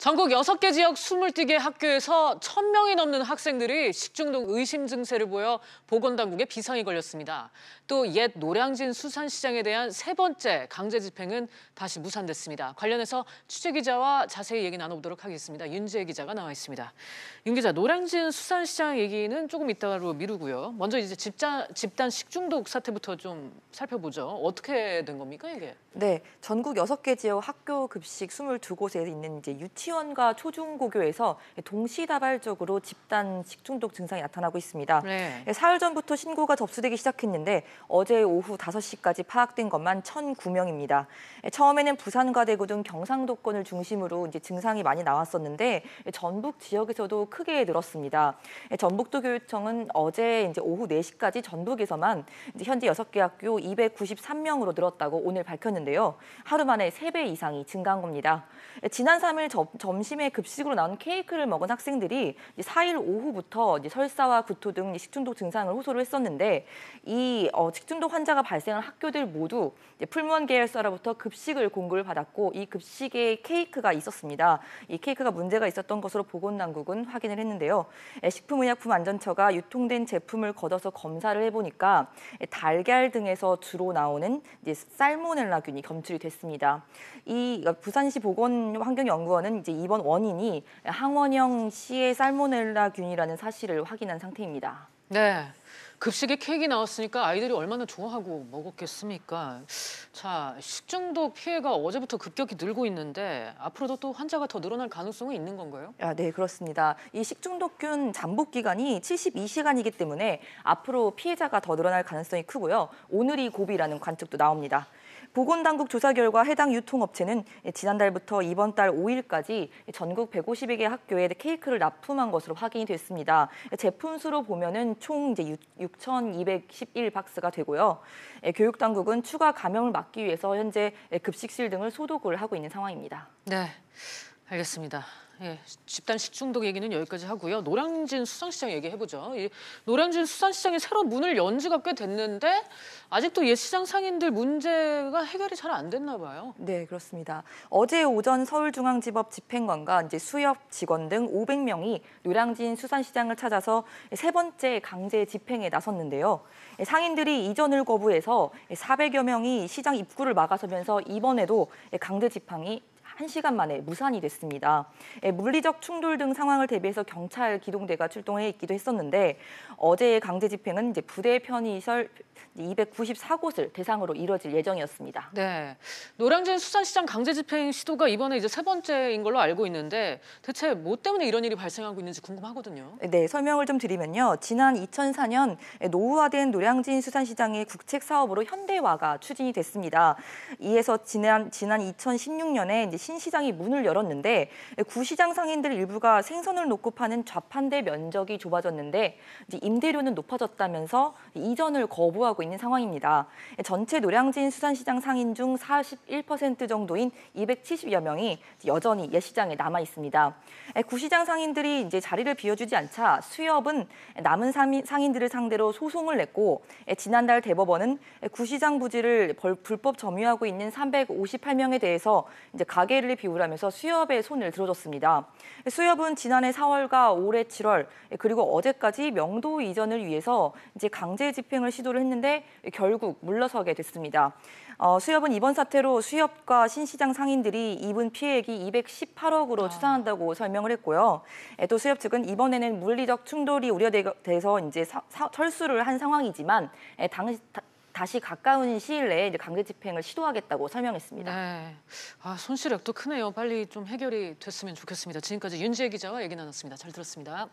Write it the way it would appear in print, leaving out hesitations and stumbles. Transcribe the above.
전국 6개 지역 20개 학교에서 1,000명이 넘는 학생들이 식중독 의심 증세를 보여 보건당국에 비상이 걸렸습니다. 또 옛 노량진 수산시장에 대한 세 번째 강제 집행은 다시 무산됐습니다. 관련해서 취재기자와 자세히 얘기 나눠보도록 하겠습니다. 윤지혜 기자가 나와 있습니다. 윤 기자, 노량진 수산시장 얘기는 조금 이따로 미루고요. 먼저 이제 집단 식중독 사태부터 좀 살펴보죠. 어떻게 된 겁니까, 이게? 네, 전국 6개 지역 학교 급식 22곳에 있는 이제 유치원과 초중고교에서 동시다발적으로 집단 식중독 증상이 나타나고 있습니다. 네. 사흘 전부터 신고가 접수되기 시작했는데 어제 오후 5시까지 파악된 것만 1,009명입니다. 처음에는 부산과 대구 등 경상도권을 중심으로 이제 증상이 많이 나왔었는데 전북 지역에서도 크게 늘었습니다. 전북도교육청은 어제 이제 오후 4시까지 전북에서만 이제 현재 6개 학교 293명으로 늘었다고 오늘 밝혔는데요. 하루 만에 3배 이상이 증가한 겁니다. 지난 3일 점심에 급식으로 나온 케이크를 먹은 학생들이 4일 오후부터 설사와 구토 등 식중독 증상을 호소를 했었는데 이 식중독 환자가 발생한 학교들 모두 풀무원 계열사로부터 급식을 공급을 받았고 이 급식에 케이크가 있었습니다. 이 케이크가 문제가 있었던 것으로 보건당국은 확인을 했는데요. 식품의약품안전처가 유통된 제품을 걷어서 검사를 해보니까 달걀 등에서 주로 나오는 살모넬라균이 검출이 됐습니다. 이 부산시 보건환경연구원은 이제 이번 원인이 항원형 C의 살모넬라균이라는 사실을 확인한 상태입니다. 네. 급식에 케이크 나왔으니까 아이들이 얼마나 좋아하고 먹었겠습니까? 자, 식중독 피해가 어제부터 급격히 늘고 있는데 앞으로도 또 환자가 더 늘어날 가능성은 있는 건가요? 네, 그렇습니다. 이 식중독균 잠복 기간이 72시간이기 때문에 앞으로 피해자가 더 늘어날 가능성이 크고요. 오늘이 고비라는 관측도 나옵니다. 보건당국 조사 결과 해당 유통업체는 지난달부터 이번 달 5일까지 전국 150여 개 학교에 케이크를 납품한 것으로 확인이 됐습니다. 제품 수로 보면은 총 이제 6,211박스가 되고요. 교육당국은 추가 감염을 막기 위해서 현재 급식실 등을 소독을 하고 있는 상황입니다. 네, 알겠습니다. 예, 집단 식중독 얘기는 여기까지 하고요. 노량진 수산시장 얘기해보죠. 이 노량진 수산시장이 새로 문을 연 지가 꽤 됐는데 아직도 옛 시장 상인들 문제가 해결이 잘 안 됐나 봐요. 네, 그렇습니다. 어제 오전 서울중앙지법 집행관과 이제 수협 직원 등 500명이 노량진 수산시장을 찾아서 세 번째 강제 집행에 나섰는데요. 상인들이 이전을 거부해서 400여 명이 시장 입구를 막아서면서 이번에도 강제 집행이 1시간 만에 무산이 됐습니다. 물리적 충돌 등 상황을 대비해서 경찰 기동대가 출동해 있기도 했었는데 어제의 강제 집행은 이제 부대 편의시설 294곳을 대상으로 이뤄질 예정이었습니다. 네, 노량진 수산시장 강제 집행 시도가 이번에 이제 세 번째인 걸로 알고 있는데 대체 뭐 때문에 이런 일이 발생하고 있는지 궁금하거든요. 네, 설명을 좀 드리면요. 지난 2004년 노후화된 노량진 수산시장의 국책 사업으로 현대화가 추진이 됐습니다. 이에서 지난 2016년에 이제 신시장이 문을 열었는데 구시장 상인들 일부가 생선을 놓고 파는 좌판대 면적이 좁아졌는데 이제 임대료는 높아졌다면서 이전을 거부하고 있는 상황입니다. 전체 노량진 수산시장 상인 중 41% 정도인 270여 명이 여전히 옛 시장에 남아 있습니다. 구시장 상인들이 이제 자리를 비워주지 않자 수협은 남은 상인들을 상대로 소송을 냈고 지난달 대법원은 구시장 부지를 불법 점유하고 있는 358명에 대해서 이제 가게를 비우라면서 수협의 손을 들어줬습니다. 수협은 지난해 4월과 올해 7월 그리고 어제까지 명도 이전을 위해서 이제 강제 집행을 시도를 했는데 결국 물러서게 됐습니다. 수협은 이번 사태로 수협과 신시장 상인들이 입은 피해액이 218억으로 추산한다고 설명을 했고요. 또 수협 측은 이번에는 물리적 충돌이 우려돼서 이제 철수를 한 상황이지만 다시 가까운 시일 내에 이제 강제 집행을 시도하겠다고 설명했습니다. 네, 손실액도 크네요. 빨리 좀 해결이 됐으면 좋겠습니다. 지금까지 윤지혜 기자와 얘기 나눴습니다. 잘 들었습니다.